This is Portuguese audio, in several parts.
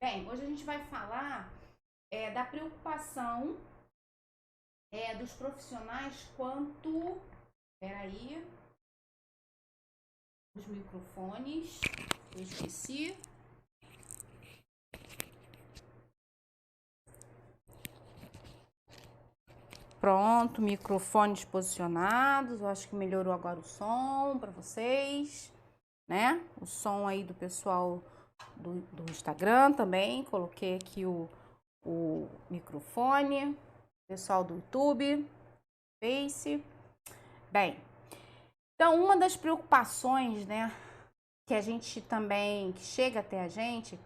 Bem, hoje a gente vai falar da preocupação dos profissionais quanto, peraí, os microfones, eu esqueci. Pronto, microfones posicionados, eu acho que melhorou agora o som para vocês, né? O som aí do pessoal do Instagram também, coloquei aqui o microfone, pessoal do YouTube, Face. Bem, então uma das preocupações, né, que a gente também, que chega até a gente,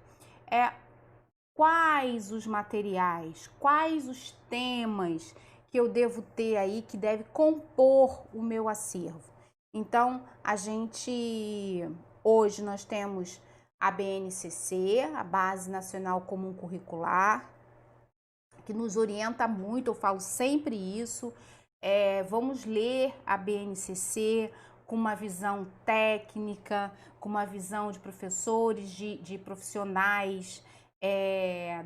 é quais os materiais, quais os temas que eu devo ter aí, que deve compor o meu acervo. Então, hoje nós temos a BNCC, a Base Nacional Comum Curricular, que nos orienta muito, eu falo sempre isso. Vamos ler a BNCC com uma visão técnica, com uma visão de professores, de profissionais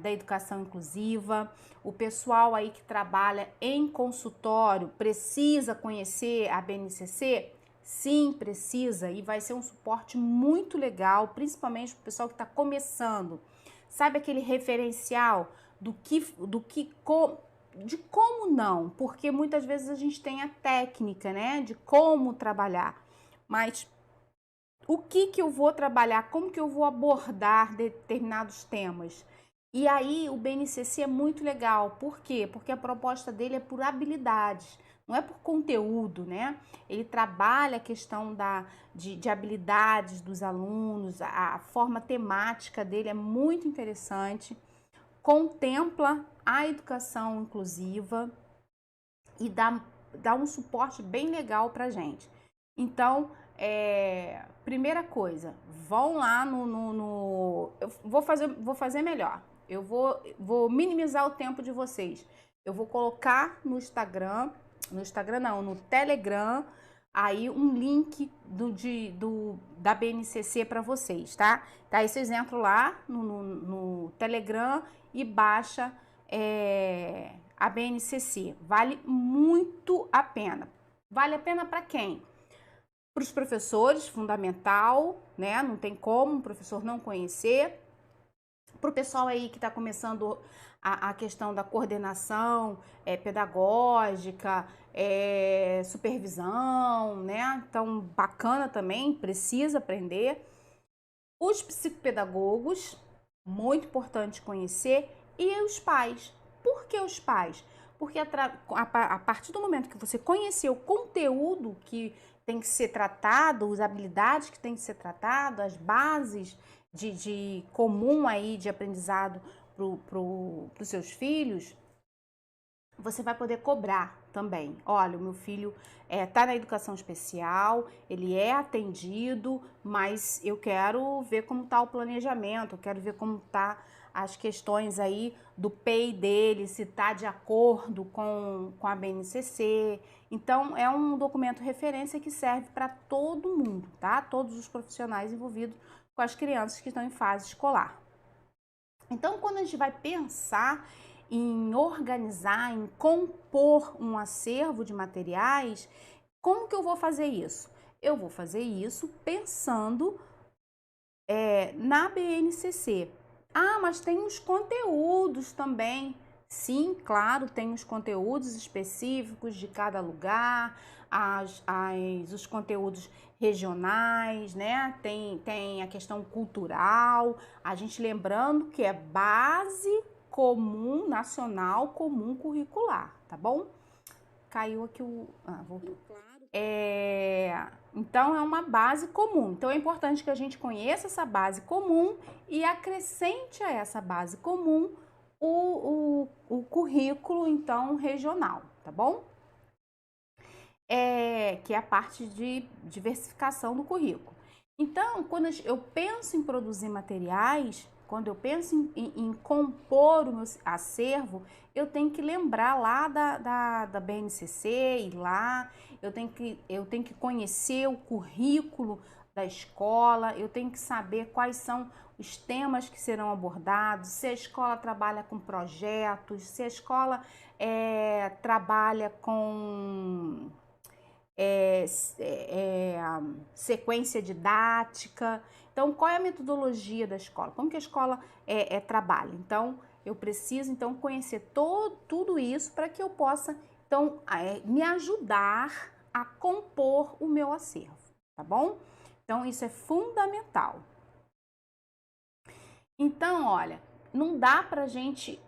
da educação inclusiva. O pessoal aí que trabalha em consultório precisa conhecer a BNCC? Sim, precisa, e vai ser um suporte muito legal, principalmente para o pessoal que está começando. Sabe aquele referencial de como não, porque muitas vezes a gente tem a técnica, né, de como trabalhar, mas o que eu vou trabalhar, como que eu vou abordar determinados temas. E aí o BNCC é muito legal, por quê? Porque a proposta dele é por habilidades, não é por conteúdo, né? Ele trabalha a questão de habilidades dos alunos, a forma temática dele é muito interessante, contempla a educação inclusiva e dá um suporte bem legal para gente. Então, primeira coisa, vão lá eu vou fazer melhor. Eu vou minimizar o tempo de vocês. Eu vou colocar no Instagram não, no Telegram, aí um link da BNCC para vocês, tá? Aí vocês entram lá no Telegram e baixa a BNCC. Vale muito a pena. Vale a pena para quem? Para os professores, fundamental, né? Não tem como um professor não conhecer. Para o pessoal aí que está começando a questão da coordenação pedagógica, supervisão, né? Então, bacana também, precisa aprender. Os psicopedagogos, muito importante conhecer, e os pais. Por que os pais? Porque a partir do momento que você conhecer o conteúdo que tem que ser tratado, as habilidades que tem que ser tratado, as bases de comum aí de aprendizado para os seus filhos, você vai poder cobrar também. Olha, o meu filho está na educação especial, ele é atendido, mas eu quero ver como está o planejamento, eu quero ver como está as questões aí do PEI dele, se está de acordo com a BNCC. Então, é um documento referência que serve para todo mundo, tá? Todos os profissionais envolvidos com as crianças que estão em fase escolar. Então, quando a gente vai pensar em organizar, em compor um acervo de materiais, como que eu vou fazer isso? Eu vou fazer isso pensando na BNCC. Ah, mas tem os conteúdos também. Sim, claro, tem os conteúdos específicos de cada lugar, os conteúdos regionais, né? Tem a questão cultural. A gente lembrando que é base comum, nacional comum curricular, tá bom? Caiu aqui o. Ah, voltou. Então, é uma base comum. Então, é importante que a gente conheça essa base comum e acrescente a essa base comum o currículo, então, regional, tá bom? Que é a parte de diversificação do currículo. Então, quando eu penso em produzir materiais, quando eu penso em compor o meu acervo, eu tenho que lembrar lá da BNCC, ir lá, eu tenho que conhecer o currículo da escola, eu tenho que saber quais são os temas que serão abordados, se a escola trabalha com projetos, se a escola trabalha com sequência didática. Então, qual é a metodologia da escola? Como que a escola trabalha? Então, eu preciso conhecer tudo isso para que eu possa me ajudar a compor o meu acervo, tá bom? Então, isso é fundamental. Então, olha, não dá para a gente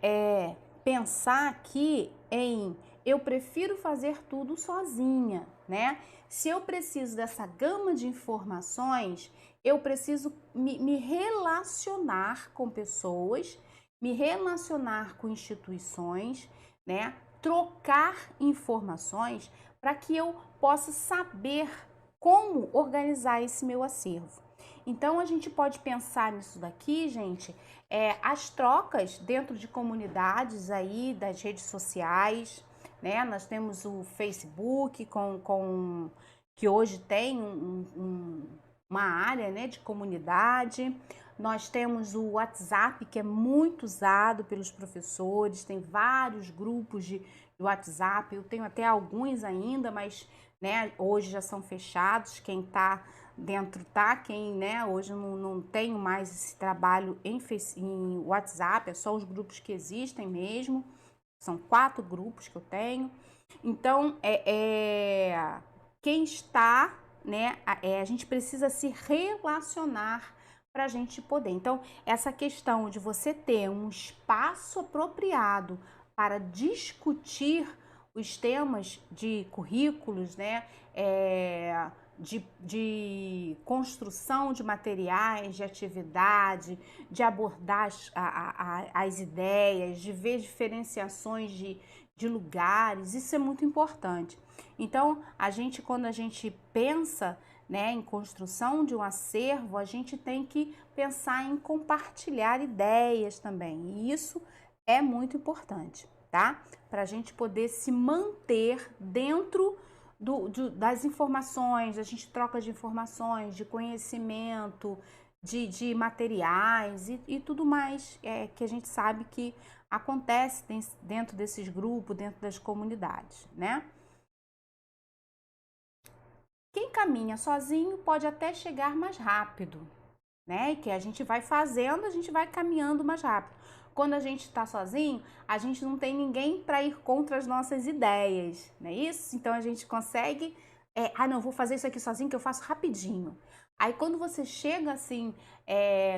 pensar aqui em eu prefiro fazer tudo sozinha, né? Se eu preciso dessa gama de informações, eu preciso me relacionar com pessoas, me relacionar com instituições, né? Trocar informações para que eu possa saber como organizar esse meu acervo. Então, a gente pode pensar nisso daqui, gente, as trocas dentro de comunidades aí, das redes sociais, né? Nós temos o Facebook, que hoje tem uma área, né, de comunidade. Nós temos o WhatsApp, que é muito usado pelos professores, tem vários grupos de WhatsApp, eu tenho até alguns ainda, mas, né, hoje já são fechados, quem está dentro quem, né, hoje não tenho mais esse trabalho em WhatsApp, é só os grupos que existem mesmo, são 4 grupos que eu tenho. Então, quem está, né, a gente precisa se relacionar para a gente poder. Então, essa questão de você ter um espaço apropriado para discutir os temas de currículos, né, de construção de materiais, de atividade, de abordar as ideias, de ver diferenciações de lugares, isso é muito importante. Então, quando a gente pensa, né, em construção de um acervo, a gente tem que pensar em compartilhar ideias também, e isso é muito importante, tá? Para a gente poder se manter dentro das informações, a gente troca de informações, de conhecimento, de materiais e tudo mais que a gente sabe que acontece dentro desses grupos, dentro das comunidades, né? Quem caminha sozinho pode até chegar mais rápido, né? Que a gente vai fazendo, a gente vai caminhando mais rápido. Quando a gente está sozinho, a gente não tem ninguém para ir contra as nossas ideias, não é isso? Então a gente consegue, não, vou fazer isso aqui sozinho que eu faço rapidinho. Aí quando você chega assim,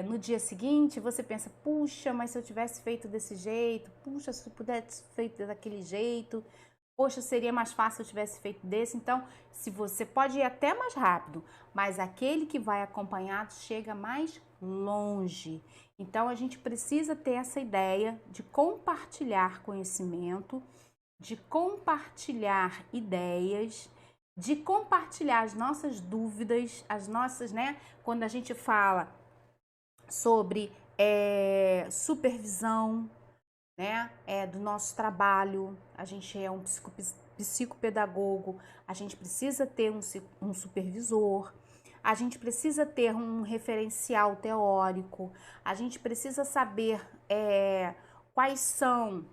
no dia seguinte, você pensa, puxa, mas se eu tivesse feito desse jeito, puxa, se eu pudesse feito daquele jeito, poxa, seria mais fácil se eu tivesse feito desse. Então, se você pode ir até mais rápido, mas aquele que vai acompanhado chega mais longe. Então, a gente precisa ter essa ideia de compartilhar conhecimento, de compartilhar ideias, de compartilhar as nossas dúvidas, as nossas, né? Quando a gente fala sobre supervisão, né, do nosso trabalho, a gente é um psicopedagogo, a gente precisa ter um supervisor, a gente precisa ter um referencial teórico, a gente precisa saber quais são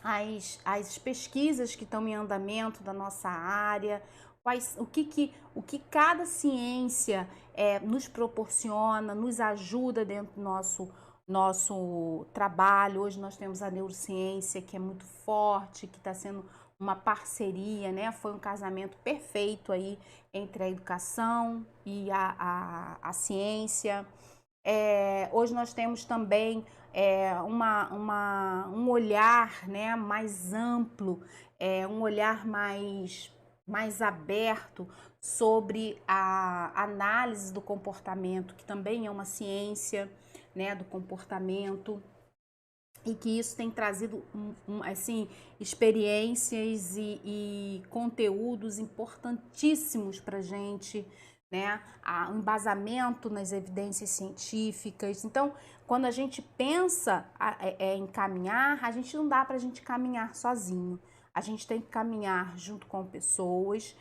as pesquisas que estão em andamento da nossa área, o que cada ciência nos proporciona, nos ajuda dentro do nosso trabalho. Hoje nós temos a neurociência, que é muito forte, que está sendo uma parceria, né? Foi um casamento perfeito aí entre a educação e a ciência. Hoje nós temos também um olhar, né, mais amplo, um olhar mais aberto sobre a análise do comportamento, que também é uma ciência, né, do comportamento, e que isso tem trazido assim, experiências e conteúdos importantíssimos para a gente, né? O embasamento nas evidências científicas. Então, quando a gente pensa em caminhar, a gente não dá para a gente caminhar sozinho. A gente tem que caminhar junto com pessoas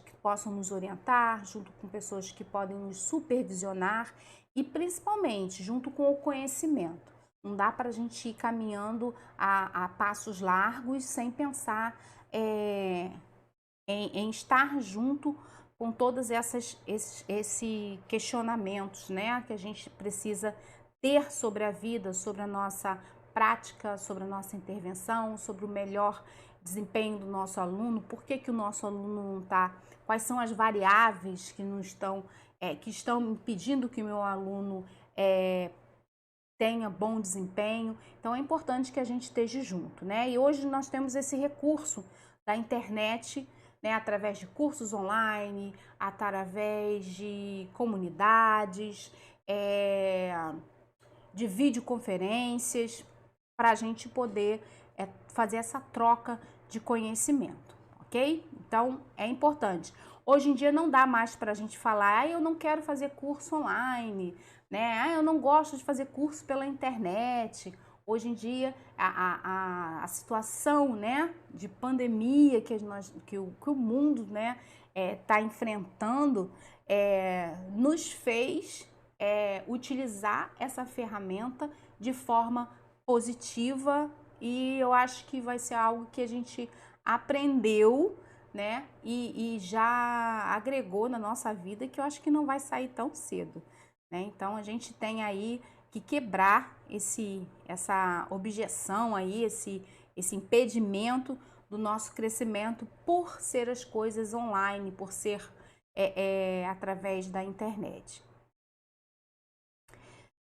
que possam nos orientar, junto com pessoas que podem nos supervisionar e principalmente junto com o conhecimento. Não dá para a gente ir caminhando a passos largos sem pensar em estar junto com todos esses questionamentos, né, que a gente precisa ter sobre a vida, sobre a nossa prática, sobre a nossa intervenção, sobre o melhor desempenho do nosso aluno, por que que o nosso aluno não está, quais são as variáveis que não estão, que estão impedindo que o meu aluno tenha bom desempenho. Então é importante que a gente esteja junto, né? E hoje nós temos esse recurso da internet, né, através de cursos online, através de comunidades, de videoconferências, para a gente poder fazer essa troca de conhecimento, ok? Então é importante. Hoje em dia não dá mais para a gente falar, eu não quero fazer curso online, né? Eu não gosto de fazer curso pela internet. Hoje em dia, a situação, né, de pandemia que o mundo, né, tá enfrentando, nos fez utilizar essa ferramenta de forma positiva, e eu acho que vai ser algo que a gente aprendeu, né, e já agregou na nossa vida, que eu acho que não vai sair tão cedo, né? Então a gente tem aí que quebrar essa objeção aí, esse impedimento do nosso crescimento por ser as coisas online, por ser através da internet.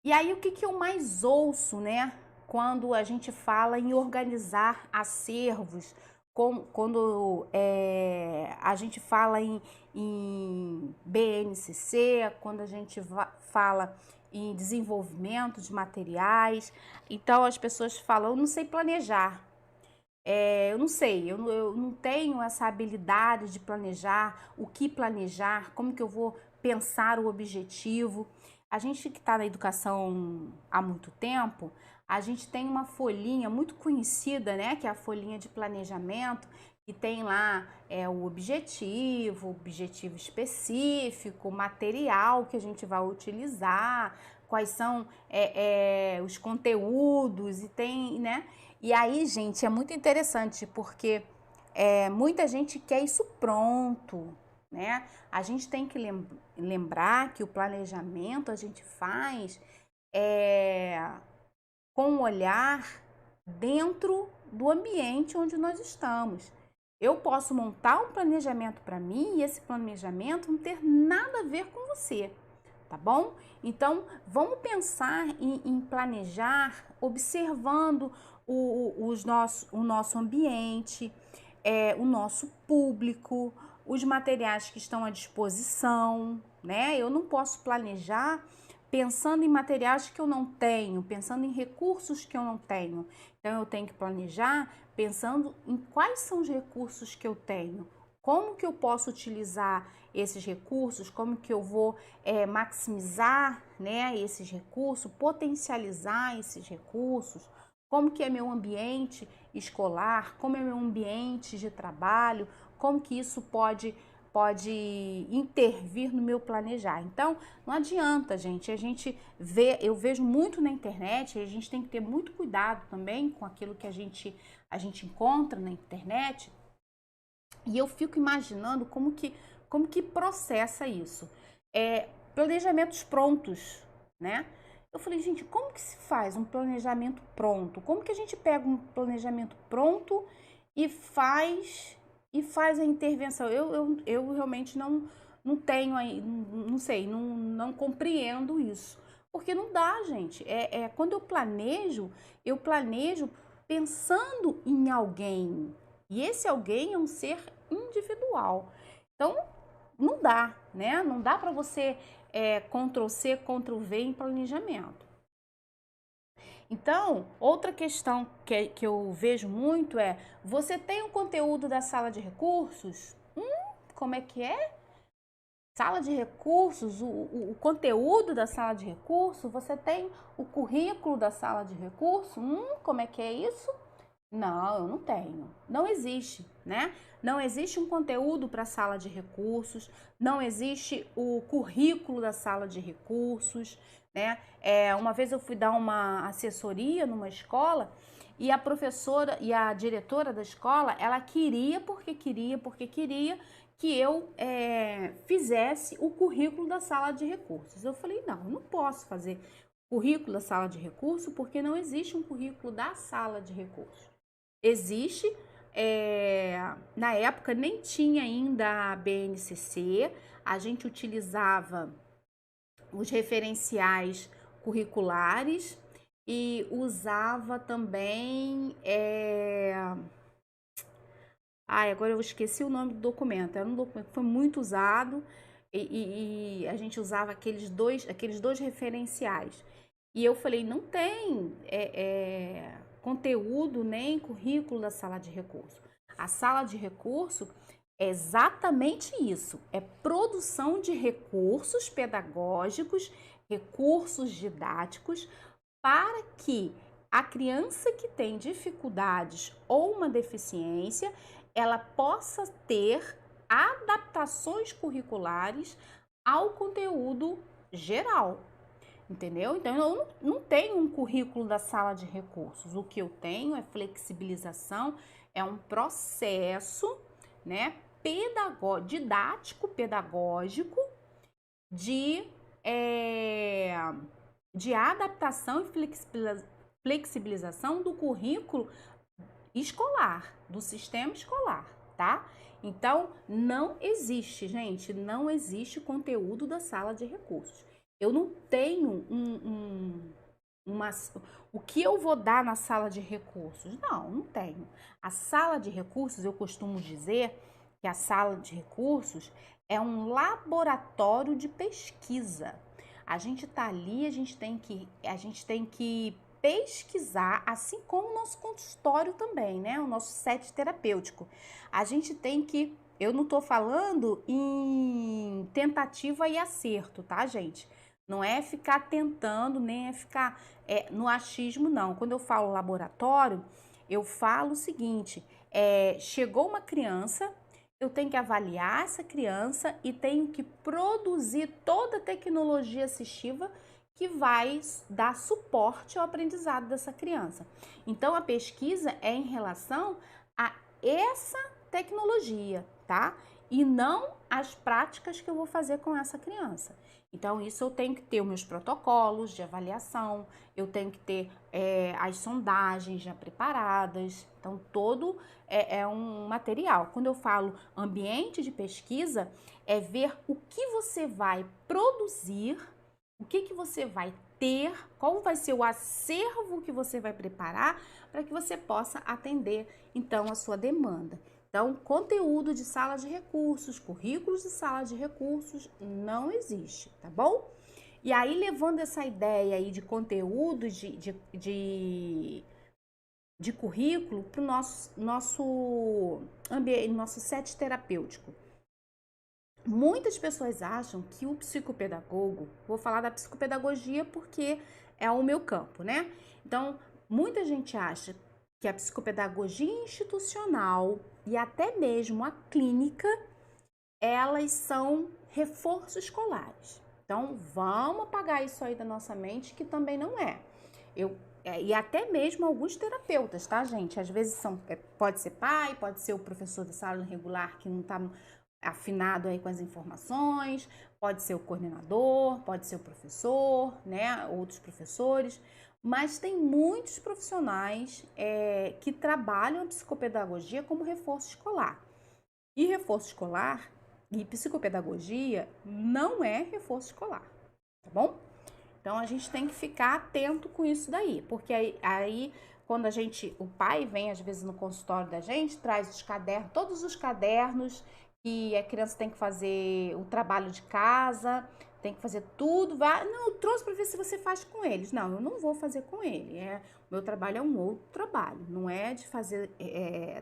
E aí o que eu mais ouço, né, quando a gente fala em organizar acervos, quando a gente fala em BNCC, quando a gente fala em desenvolvimento de materiais. Então as pessoas falam, eu não sei planejar, eu não sei, eu não tenho essa habilidade de planejar, o que planejar, como que eu vou pensar o objetivo. A gente que está na educação há muito tempo, a gente tem uma folhinha muito conhecida, né, que é a folhinha de planejamento, que tem lá o objetivo específico, o material que a gente vai utilizar, quais são os conteúdos, e tem, né? E aí, gente, é muito interessante, porque muita gente quer isso pronto, né? A gente tem que lembrar que o planejamento a gente faz com um olhar dentro do ambiente onde nós estamos. Eu posso montar um planejamento para mim e esse planejamento não ter nada a ver com você, tá bom? Então, vamos pensar em planejar observando o nosso ambiente, o nosso público, os materiais que estão à disposição, né? Eu não posso planejar pensando em materiais que eu não tenho, pensando em recursos que eu não tenho. Então, eu tenho que planejar pensando em quais são os recursos que eu tenho, como que eu posso utilizar esses recursos, como que eu vou maximizar, né, esses recursos, potencializar esses recursos, como que é meu ambiente escolar, como é meu ambiente de trabalho, como que isso pode intervir no meu planejar. Então, não adianta, gente, eu vejo muito na internet, a gente tem que ter muito cuidado também com aquilo que a gente encontra na internet, e eu fico imaginando como que processa isso. Planejamentos prontos, né? Eu falei, gente, como que se faz um planejamento pronto? Como que a gente pega um planejamento pronto e faz a intervenção? Eu realmente não tenho aí, não sei, não compreendo isso. Porque não dá, gente. Quando eu planejo pensando em alguém. E esse alguém é um ser individual. Então, não dá, né? Não dá para você Ctrl+C, Ctrl+V em planejamento. Então, outra questão que eu vejo muito você tem um conteúdo da sala de recursos? Como é que é? Sala de recursos, o conteúdo da sala de recursos? Você tem o currículo da sala de recursos? Como é que é isso? Não, eu não tenho. Não existe, né? Não existe um conteúdo para a sala de recursos, não existe o currículo da sala de recursos, né? Uma vez eu fui dar uma assessoria numa escola e a professora e a diretora da escola, ela porque queria que eu fizesse o currículo da sala de recursos. Eu falei, não, eu não posso fazer currículo da sala de recurso porque não existe um currículo da sala de recursos. Existe, na época nem tinha ainda a BNCC, a gente utilizava os referenciais curriculares e usava também. Ai, agora eu esqueci o nome do documento. Era um documento que foi muito usado e a gente usava aqueles dois referenciais. E eu falei, não tem conteúdo nem currículo da sala de recurso. A sala de recurso é exatamente isso, é produção de recursos pedagógicos, recursos didáticos, para que a criança que tem dificuldades ou uma deficiência, ela possa ter adaptações curriculares ao conteúdo geral, entendeu? Então, eu não tenho um currículo da sala de recursos. O que eu tenho é flexibilização, é um processo, né, didático, pedagógico de, de adaptação e flexibilização do currículo escolar, do sistema escolar, tá? Então, não existe, gente, não existe conteúdo da sala de recursos. Eu não tenho o que eu vou dar na sala de recursos? Não tenho. A sala de recursos, eu costumo dizer que a sala de recursos é um laboratório de pesquisa. A gente tá ali, a gente tem que pesquisar, assim como o nosso consultório também, né? O nosso set terapêutico. A gente tem que, eu não tô falando em tentativa e acerto, tá, gente? Não é ficar tentando, nem é ficar no achismo, não. Quando eu falo laboratório, eu falo o seguinte: chegou uma criança, eu tenho que avaliar essa criança e tenho que produzir toda a tecnologia assistiva que vai dar suporte ao aprendizado dessa criança. Então, a pesquisa é em relação a essa tecnologia, tá? E não as práticas que eu vou fazer com essa criança. Então, isso eu tenho que ter os meus protocolos de avaliação, eu tenho que ter as sondagens já preparadas. Então, todo é um material. Quando eu falo ambiente de pesquisa, é ver o que você vai produzir, o que você vai ter, qual vai ser o acervo que você vai preparar para que você possa atender, então, a sua demanda. Então, conteúdo de sala de recursos, currículos de sala de recursos, não existe, tá bom? E aí, levando essa ideia aí de conteúdo, de currículo para o nosso ambiente, nosso set terapêutico. Muitas pessoas acham que o psicopedagogo, vou falar da psicopedagogia porque é o meu campo, né? Então, muita gente acha que a psicopedagogia institucional e até mesmo a clínica, elas são reforços escolares. Então, vamos apagar isso aí da nossa mente, que também não é. E até mesmo alguns terapeutas, tá, gente? Às vezes pode ser pai, pode ser o professor da sala regular que não está afinado aí com as informações, pode ser o coordenador, pode ser o professor, né? Outros professores. Mas tem muitos profissionais que trabalham a psicopedagogia como reforço escolar. E reforço escolar e psicopedagogia não é reforço escolar, tá bom? Então a gente tem que ficar atento com isso daí, porque aí quando o pai vem às vezes no consultório da gente, traz os cadernos, todos os cadernos que a criança tem que fazer o trabalho de casa, tem que fazer tudo. Não, eu trouxe para ver se você faz com eles. Não, eu não vou fazer com ele. Meu trabalho é um outro trabalho. Não é de fazer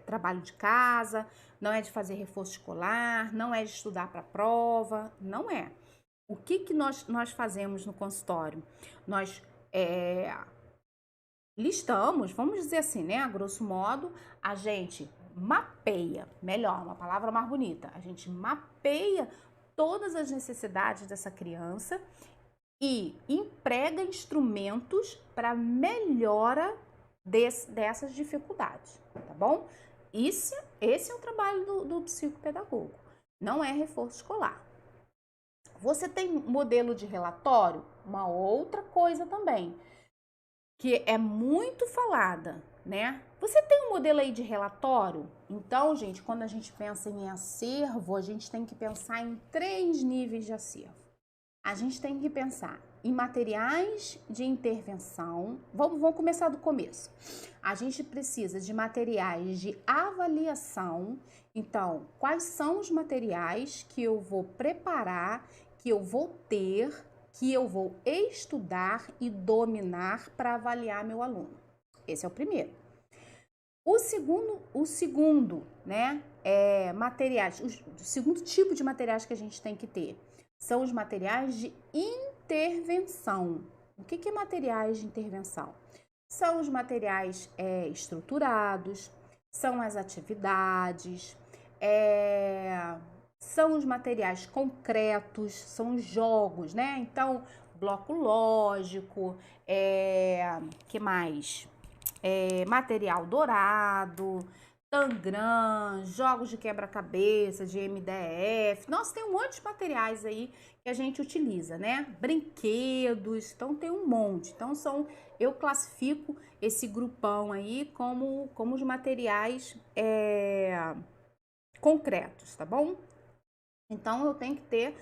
trabalho de casa, não é de fazer reforço escolar, não é de estudar para a prova, não é. O que nós fazemos no consultório? Nós listamos, vamos dizer assim, né? A grosso modo, a gente mapeia, melhor, uma palavra mais bonita, a gente mapeia todas as necessidades dessa criança e emprega instrumentos para melhora dessas dificuldades, tá bom? Esse é o trabalho do psicopedagogo, não é reforço escolar. Você tem modelo de relatório? Uma outra coisa também, que é muito falada, né? Você tem um modelo aí de relatório? Então, gente, quando a gente pensa em acervo, a gente tem que pensar em 3 níveis de acervo. A gente tem que pensar em materiais de intervenção. Vamos começar do começo. A gente precisa de materiais de avaliação. Então, quais são os materiais que eu vou preparar, que eu vou ter, que eu vou estudar e dominar para avaliar meu aluno? Esse é o primeiro. O segundo, né, materiais, o segundo tipo de materiais que a gente tem que ter são os materiais de intervenção. O que é materiais de intervenção? São os materiais estruturados, são as atividades, são os materiais concretos, são os jogos, né? Então, bloco lógico, que mais? Material dourado, Tangram, jogos de quebra-cabeça, de MDF. Nossa, tem um monte de materiais aí que a gente utiliza, né? Brinquedos, então tem um monte. Então eu classifico esse grupão aí como os materiais concretos, tá bom? Então eu tenho que ter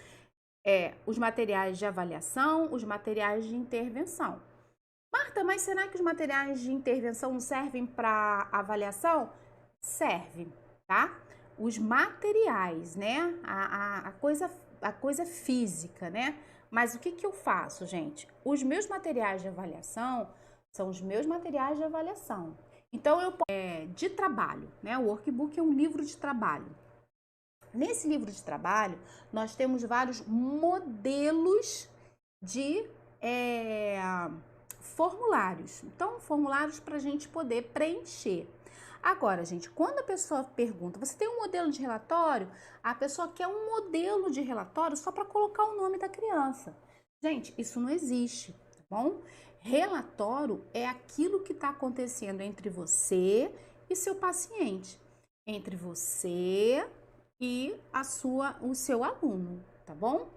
os materiais de avaliação, os materiais de intervenção. Marta, mas será que os materiais de intervenção não servem para avaliação? Serve, tá? Os materiais, né? A coisa física, né? Mas o que eu faço, gente? Os meus materiais de avaliação são os meus materiais de avaliação. Então, de trabalho, né? O workbook é um livro de trabalho. Nesse livro de trabalho, nós temos vários modelos de formulários. Então, formulários para a gente poder preencher. Agora, gente, quando a pessoa pergunta, você tem um modelo de relatório? A pessoa quer um modelo de relatório só para colocar o nome da criança. Gente, isso não existe, tá bom? Relatório é aquilo que está acontecendo entre você e seu paciente, entre você e o seu aluno, tá bom?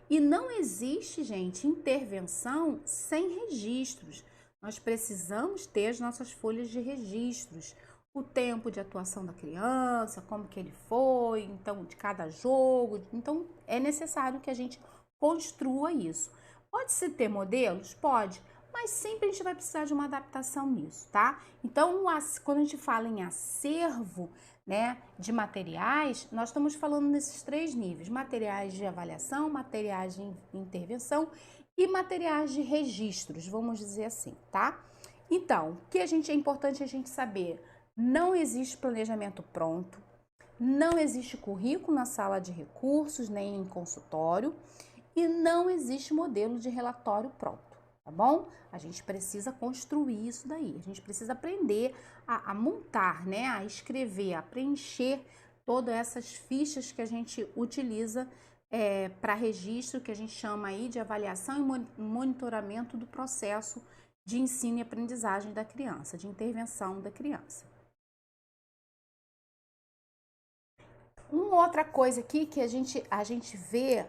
E não existe, gente, intervenção sem registros. Nós precisamos ter as nossas folhas de registros, o tempo de atuação da criança, como que ele foi, então, de cada jogo. Então, é necessário que a gente construa isso. Pode-se ter modelos? Pode, mas sempre a gente vai precisar de uma adaptação nisso, tá? Então, quando a gente fala em acervo, né, de materiais, nós estamos falando nesses 3 níveis: materiais de avaliação, materiais de intervenção e materiais de registros, vamos dizer assim, tá? Então, o que é importante a gente saber? Não existe planejamento pronto, não existe currículo na sala de recursos, nem em consultório, e não existe modelo de relatório pronto, tá bom? A gente precisa construir isso daí, a gente precisa aprender a montar, né, a escrever, a preencher todas essas fichas que a gente utiliza para registro, que a gente chama aí de avaliação e monitoramento do processo de ensino e aprendizagem da criança, de intervenção da criança. Uma outra coisa aqui que a gente vê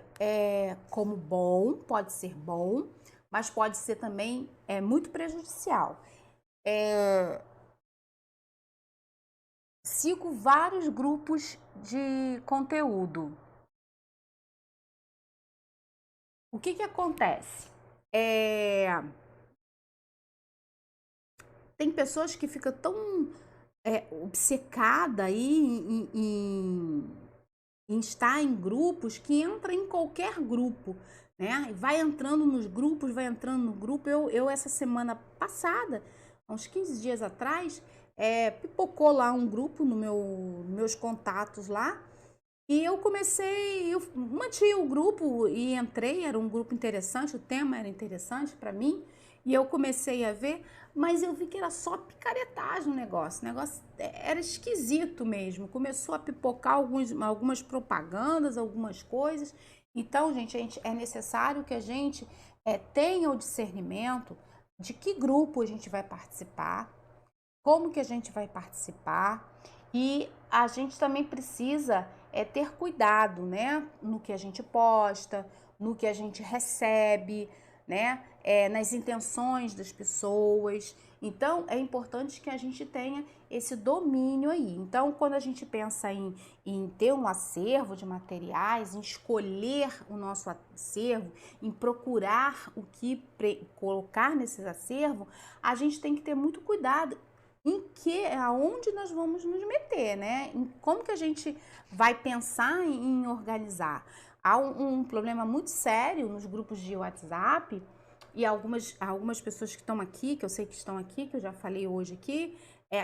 como bom, pode ser bom, mas pode ser também muito prejudicial. Sigo vários grupos de conteúdo. O que acontece? Tem pessoas que ficam tão obcecada aí em estar em grupos, que entra em qualquer grupo, né? Vai entrando nos grupos, vai entrando no grupo. Eu essa semana passada, uns 15 dias atrás, pipocou lá um grupo meus contatos lá, e eu mantive o grupo e entrei. Era um grupo interessante, o tema era interessante para mim, E eu comecei a ver, mas eu vi que era só picaretagem o negócio era esquisito mesmo. Começou a pipocar algumas propagandas, algumas coisas. Então, gente, é necessário que a gente tenha o discernimento de que grupo a gente vai participar, como que a gente vai participar, e a gente também precisa ter cuidado, né, no que a gente posta, no que a gente recebe, né, nas intenções das pessoas. Então, é importante que a gente tenha esse domínio aí. Então, quando a gente pensa em ter um acervo de materiais, em escolher o nosso acervo, em procurar o que colocar nesse acervo, a gente tem que ter muito cuidado aonde nós vamos nos meter, né? Em como que a gente vai pensar em organizar. Há um problema muito sério nos grupos de WhatsApp, e algumas pessoas que estão aqui, que eu sei que estão aqui, que eu já falei hoje aqui,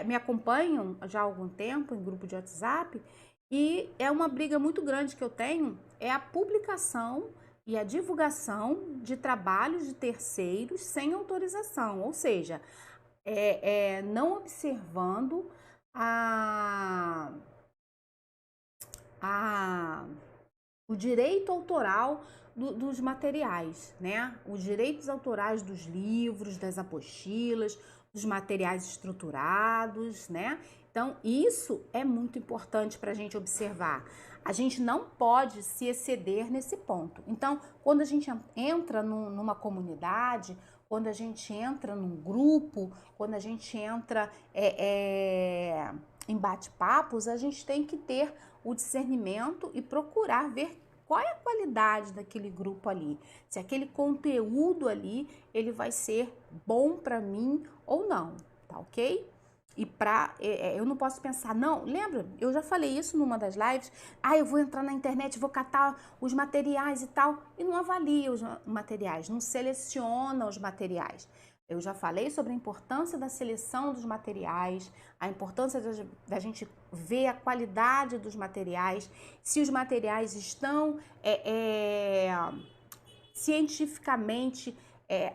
me acompanham já há algum tempo em grupo de WhatsApp, e é uma briga muito grande que eu tenho, é a publicação e a divulgação de trabalhos de terceiros sem autorização, ou seja, não observando a, o direito autoral dos materiais, né? Os direitos autorais dos livros, das apostilas, dos materiais estruturados, né? Então, isso é muito importante para a gente observar. A gente não pode se exceder nesse ponto. Então, quando a gente entra numa comunidade, quando a gente entra num grupo, quando a gente entra em bate-papos, a gente tem que ter o discernimento e procurar ver qual é a qualidade daquele grupo ali, se aquele conteúdo ali ele vai ser bom para mim ou não, tá ok? E eu não posso pensar, não, lembra? Eu já falei isso numa das lives, eu vou entrar na internet, vou catar os materiais e tal, e não avalia os materiais, não seleciona os materiais. Eu já falei sobre a importância da seleção dos materiais, a importância da gente ver a qualidade dos materiais, se os materiais estão cientificamente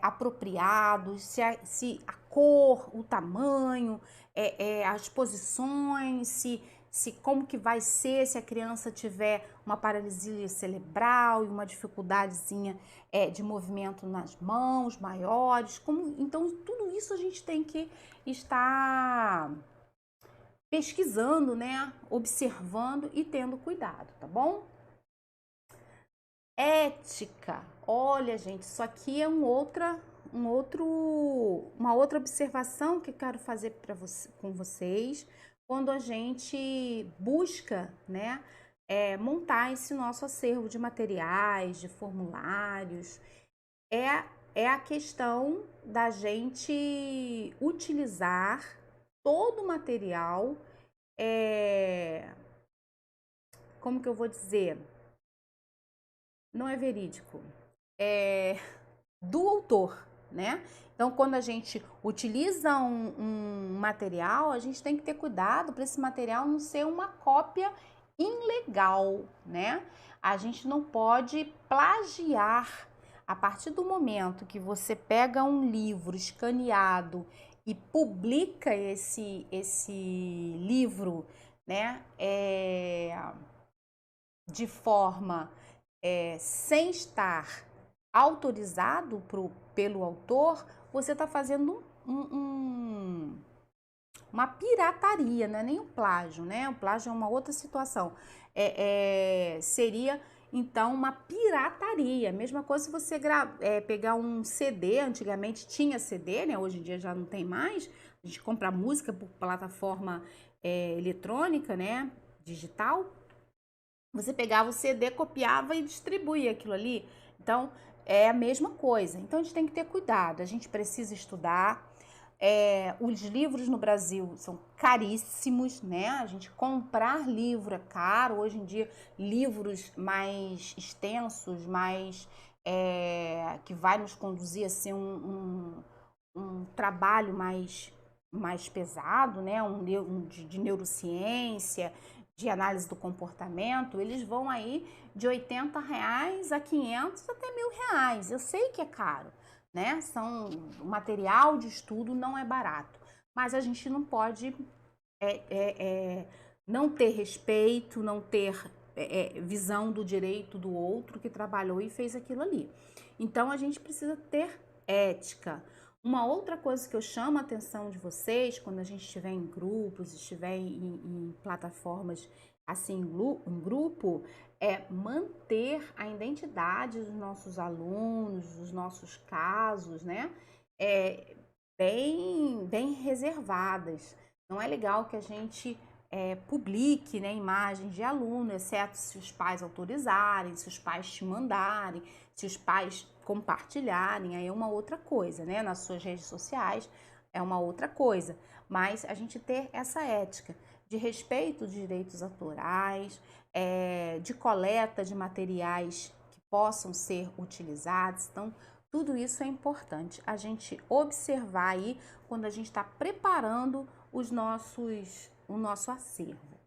apropriados, se a cor, o tamanho, as posições, se como que vai ser se a criança tiver uma paralisia cerebral e uma dificuldadezinha de movimento nas mãos maiores. Então, tudo isso a gente tem que estar pesquisando, né? Observando e tendo cuidado, tá bom? Ética. Olha, gente, isso aqui é uma outra observação que eu quero fazer com vocês quando a gente busca, né, montar esse nosso acervo de materiais, de formulários. É a questão da gente utilizar todo o material, como que eu vou dizer? Não é verídico, do autor, né? Então, quando a gente utiliza um material, a gente tem que ter cuidado para esse material não ser uma cópia ilegal, né? A gente não pode plagiar. A partir do momento que você pega um livro escaneado e publica esse livro, né, de forma sem estar autorizado pelo autor, você está fazendo uma pirataria, não é nem um plágio, né? O plágio é uma outra situação. Seria, então, uma pirataria. Mesma coisa se você pegar um CD, antigamente tinha CD, né? Hoje em dia já não tem mais. A gente compra música por plataforma eletrônica, né? Digital. Você pegava o CD, copiava e distribuía aquilo ali. Então, é a mesma coisa. Então, a gente tem que ter cuidado. A gente precisa estudar. Os livros no Brasil são caríssimos, né? A gente comprar livro é caro. Hoje em dia, livros mais extensos, mais que vai nos conduzir a ser um trabalho mais pesado, né? De neurociência, de análise do comportamento, eles vão aí de R$ 80 a 500 até R$ 1.000. Eu sei que é caro, né? O material de estudo não é barato, mas a gente não pode não ter respeito, não ter visão do direito do outro que trabalhou e fez aquilo ali. Então a gente precisa ter ética. Uma outra coisa que eu chamo a atenção de vocês quando a gente estiver em grupos, estiver em plataformas assim em grupo, é manter a identidade dos nossos alunos, dos nossos casos, né? Bem reservadas. Não é legal que a gente publique, né, imagens de aluno, exceto se os pais autorizarem, se os pais te mandarem, se os pais compartilharem, aí é uma outra coisa, né? Nas suas redes sociais é uma outra coisa. Mas a gente ter essa ética de respeito de direitos autorais, de coleta de materiais que possam ser utilizados. Então, tudo isso é importante a gente observar aí quando a gente está preparando o nosso acervo.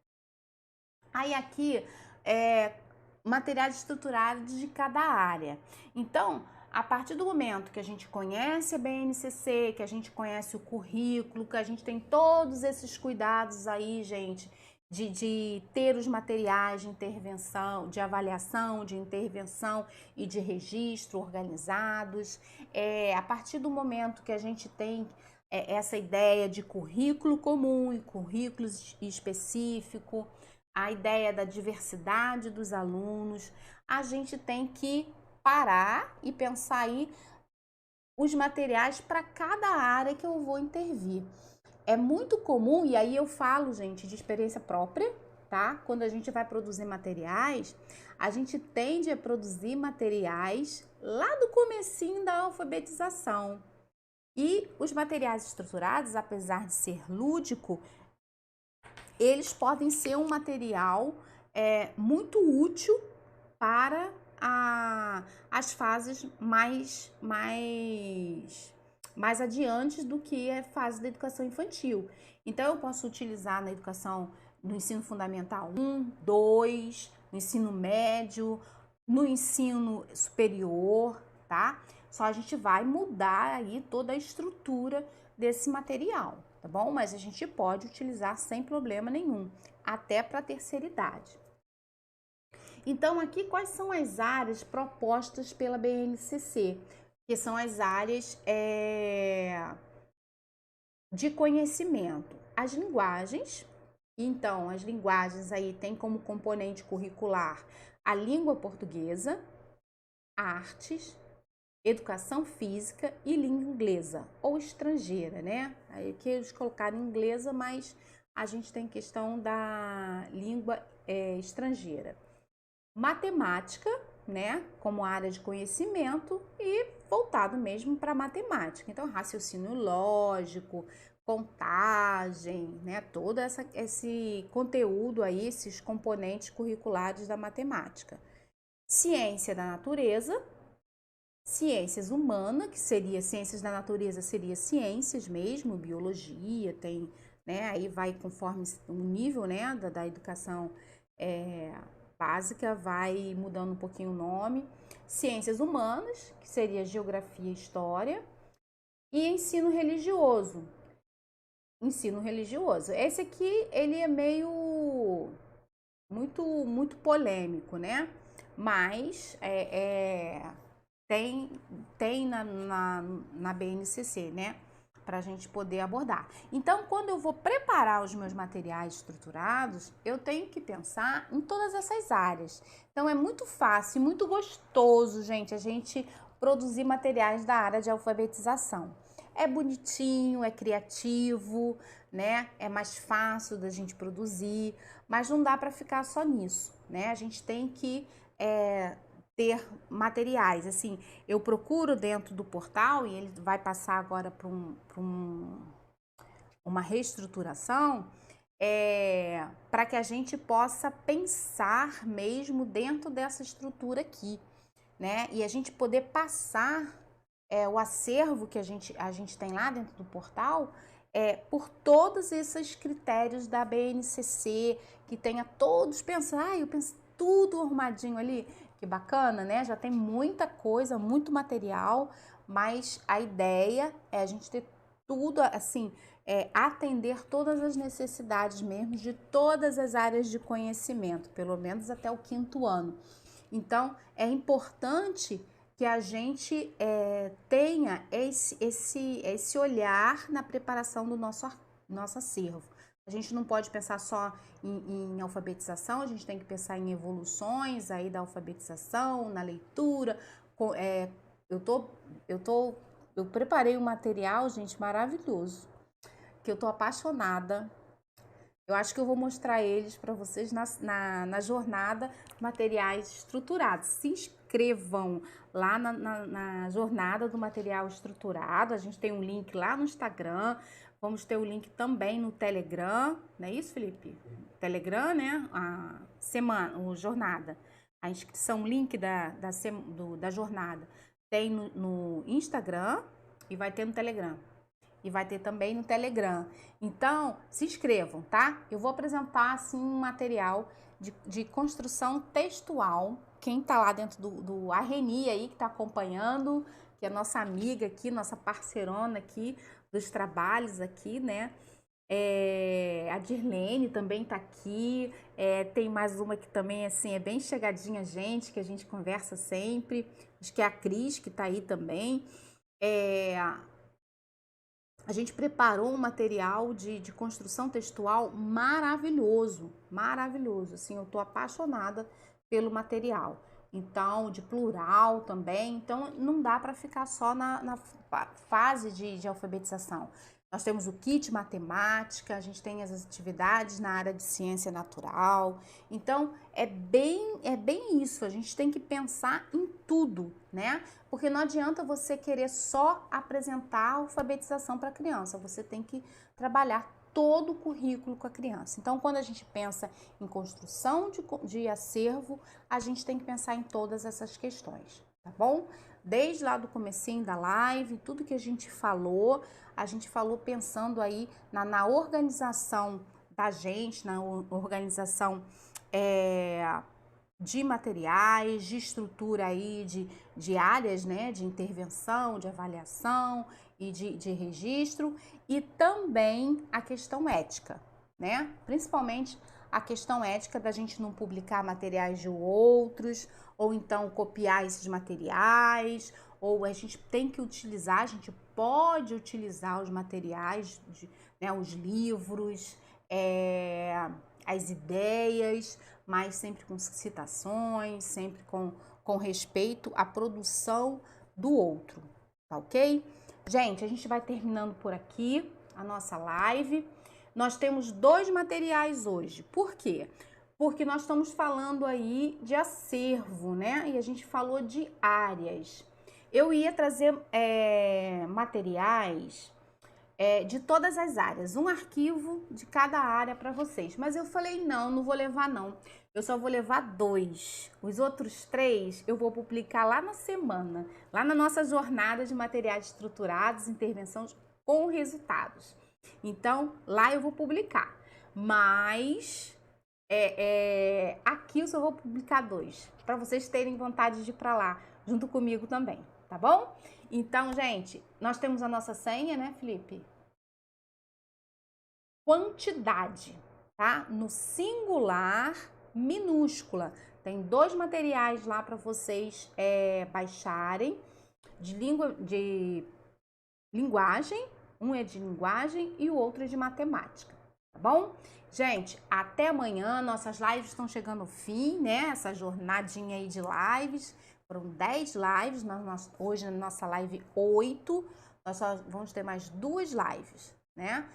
Aí aqui materiais estruturados de cada área. Então, a partir do momento que a gente conhece a BNCC, que a gente conhece o currículo, que a gente tem todos esses cuidados aí, gente, de ter os materiais de intervenção, de avaliação, de intervenção e de registro organizados, a partir do momento que a gente tem essa ideia de currículo comum e currículo específico, a ideia da diversidade dos alunos, a gente tem que parar e pensar aí os materiais para cada área que eu vou intervir. É muito comum, e aí eu falo, gente, de experiência própria, tá? Quando a gente vai produzir materiais, a gente tende a produzir materiais lá do comecinho da alfabetização. E os materiais estruturados, apesar de ser lúdico, eles podem ser um material muito útil para as fases mais adiantes do que a fase da educação infantil. Então, eu posso utilizar na educação no ensino fundamental 1, 2, no ensino médio, no ensino superior, tá? Só a gente vai mudar aí toda a estrutura desse material, tá bom? Mas a gente pode utilizar sem problema nenhum, até para a terceira idade. Então, aqui quais são as áreas propostas pela BNCC? Que são as áreas de conhecimento. As linguagens, então, as linguagens aí tem como componente curricular a língua portuguesa, artes, educação física e língua inglesa ou estrangeira, né? Aí aqui eles colocaram inglesa, mas a gente tem questão da língua estrangeira. Matemática, né, como área de conhecimento e voltado mesmo para matemática. Então, raciocínio lógico, contagem, né, todo esse conteúdo aí, esses componentes curriculares da matemática. Ciência da natureza, ciências humanas, que seria ciências da natureza, seria ciências mesmo, biologia, tem, né, aí vai conforme o nível, né, da educação básica, vai mudando um pouquinho o nome. Ciências humanas, que seria geografia e história, e ensino religioso. Ensino religioso. Esse aqui, ele é meio muito polêmico, né? Mas tem na BNCC, né? Para a gente poder abordar. Então, quando eu vou preparar os meus materiais estruturados, eu tenho que pensar em todas essas áreas. Então, é muito fácil, muito gostoso, gente, a gente produzir materiais da área de alfabetização. É bonitinho, é criativo, né? É mais fácil da gente produzir, mas não dá para ficar só nisso, né? A gente tem que ter materiais, assim, eu procuro dentro do portal e ele vai passar agora para uma reestruturação, para que a gente possa pensar mesmo dentro dessa estrutura aqui, né? E a gente poder passar o acervo que a gente tem lá dentro do portal por todos esses critérios da BNCC, que tenha todos eu penso tudo arrumadinho ali. Que bacana, né? Já tem muita coisa, muito material, mas a ideia é a gente ter tudo assim, atender todas as necessidades mesmo de todas as áreas de conhecimento, pelo menos até o 5º ano. Então, é importante que a gente tenha esse olhar na preparação do nosso acervo. A gente não pode pensar só em alfabetização, a gente tem que pensar em evoluções aí da alfabetização, na leitura. Eu preparei um material, gente, maravilhoso, que eu tô apaixonada. Eu acho que eu vou mostrar eles para vocês na jornada Materiais Estruturados. Se inscrevam lá na jornada do material estruturado. A gente tem um link lá no Instagram. Vamos ter o link também no Telegram. Não é isso, Felipe? Telegram, né? O jornada. A inscrição, link da jornada tem no Instagram e vai ter no Telegram. E vai ter também no Telegram. Então, se inscrevam, tá? Eu vou apresentar, assim, um material de construção textual. Quem tá lá dentro do Arreni aí, que tá acompanhando, que é nossa amiga aqui, nossa parceirona aqui, dos trabalhos aqui, né? A Dirlene também tá aqui. Tem mais uma que também, assim, é bem chegadinha a gente, que a gente conversa sempre. Acho que é a Cris, que tá aí também. A gente preparou um material de construção textual maravilhoso, maravilhoso. Assim, eu tô apaixonada pelo material. Então, de plural também. Então, não dá para ficar só na fase de alfabetização. Nós temos o kit matemática, a gente tem as atividades na área de ciência natural. Então, é bem isso, a gente tem que pensar em tudo, né? Porque não adianta você querer só apresentar a alfabetização para a criança, você tem que trabalhar todo o currículo com a criança. Então, quando a gente pensa em construção de acervo, a gente tem que pensar em todas essas questões, tá bom? Desde lá do comecinho da live, tudo que a gente falou pensando aí na organização da gente, na organização de materiais, de estrutura aí, de áreas, né, de intervenção, de avaliação e de registro, e também a questão ética, né? Principalmente a questão ética da gente não publicar materiais de outros, ou então copiar esses materiais, ou a gente tem que utilizar, a gente pode utilizar os materiais, né, os livros, as ideias, mas sempre com citações, sempre com respeito à produção do outro, tá ok? Gente, a gente vai terminando por aqui a nossa live. Nós temos 2 materiais hoje. Por quê? Porque nós estamos falando aí de acervo, né? E a gente falou de áreas. Eu ia trazer materiais de todas as áreas, um arquivo de cada área para vocês. Mas eu falei, não vou levar não. Eu só vou levar 2. Os outros 3 eu vou publicar lá na semana, lá na nossa jornada de materiais estruturados, intervenções com resultados. Então, lá eu vou publicar. Mas aqui eu só vou publicar 2, para vocês terem vontade de ir para lá, junto comigo também, tá bom? Então, gente, nós temos a nossa senha, né, Felipe? Quantidade, tá? No singular minúscula. Tem 2 materiais lá para vocês baixarem de linguagem. Um é de linguagem e o outro é de matemática, tá bom? Gente, até amanhã. Nossas lives estão chegando ao fim, né? Essa jornadinha aí de lives. Foram 10 lives, hoje na nossa live 8, nós só vamos ter mais 2 lives, né?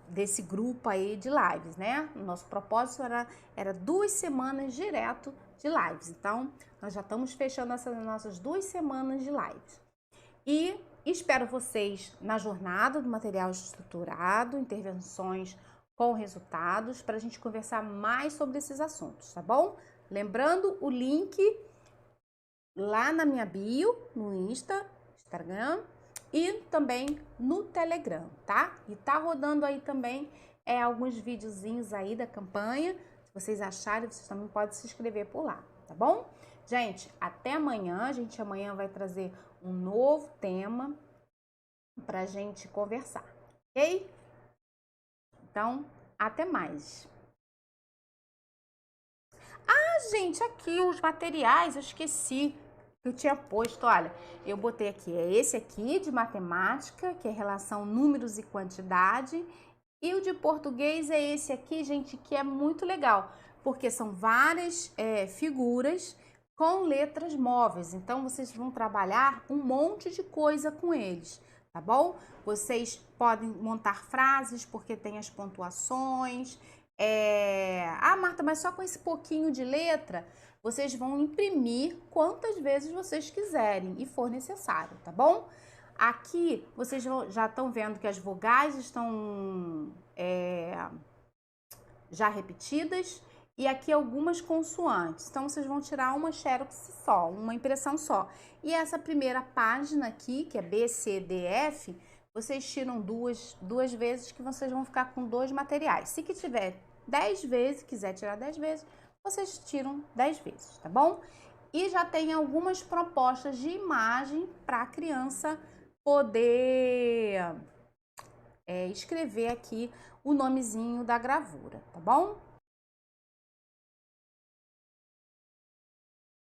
Desse grupo aí de lives, né? O nosso propósito era 2 semanas direto de lives. Então, nós já estamos fechando essas nossas 2 semanas de lives. E espero vocês na jornada do material estruturado, intervenções com resultados, para a gente conversar mais sobre esses assuntos, tá bom? Lembrando o link lá na minha bio, no Instagram e também no Telegram, tá? E tá rodando aí também alguns videozinhos aí da campanha. Se vocês acharem, vocês também podem se inscrever por lá, tá bom? Gente, até amanhã. A gente amanhã vai trazer um novo tema pra gente conversar, ok? Então, até mais. Ah, gente, aqui os materiais, eu esqueci que eu tinha posto. Olha, eu botei aqui, é esse aqui de matemática, que é relação números e quantidade. E o de português é esse aqui, gente, que é muito legal, porque são várias figuras com letras móveis. Então, vocês vão trabalhar um monte de coisa com eles, tá bom? Vocês podem montar frases, porque tem as pontuações. Ah, Marta, mas só com esse pouquinho de letra, vocês vão imprimir quantas vezes vocês quiserem e for necessário, tá bom? Aqui, vocês já estão vendo que as vogais estão já repetidas e aqui algumas consoantes. Então, vocês vão tirar uma xerox só, uma impressão só. E essa primeira página aqui, que é B, C, D, F, vocês tiram duas vezes, que vocês vão ficar com 2 materiais. Se que tiver 10 vezes, quiser tirar 10 vezes, vocês tiram 10 vezes, tá bom? E já tem algumas propostas de imagem para a criança poder escrever aqui o nomezinho da gravura, tá bom?